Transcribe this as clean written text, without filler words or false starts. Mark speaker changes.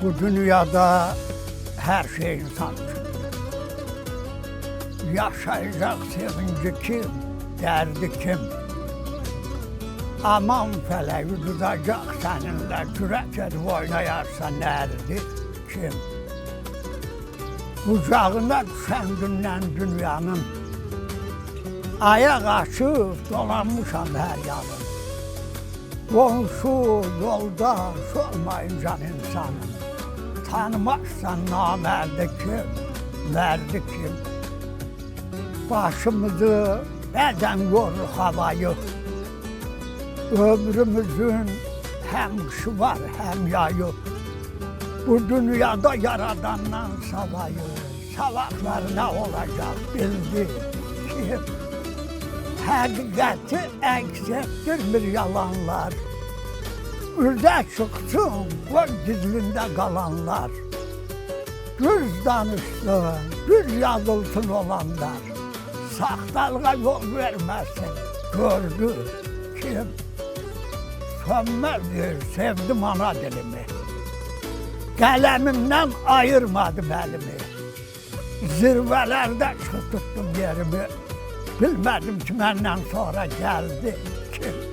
Speaker 1: Bu dünyada her şey insan için. Yaşayacak sevinci kim, derdi kim? Aman feleği tutacak seninle, kürek edip oynayarsa nerede kim? Kucağına düşen günden dünyanın, ayak açıp dolanmışam her yanın. Komşu, yoldaş olmayınca insanın, tanımazsan namerdi kim, merdi kim? Başımızı neden yorur havayı? Ömrümüzün hem kışı var hem yayı. Bu dünyada yaradandan savayı, salaklar ne olacak bildi kim? Hakikati eksiktir yalanlar. Üze çıksın bu gizlinde kalanlar. Düz danışsın, düz yazılsın olanlar. Sahtalığa yol vermezsin, gördü kim? Sönmezdir, sevdim ana dilimi. Kalemimden ayırmadım elimi. Zirvelerde tuttum yerimi. Bilmedim ki benden sonra geldi kim?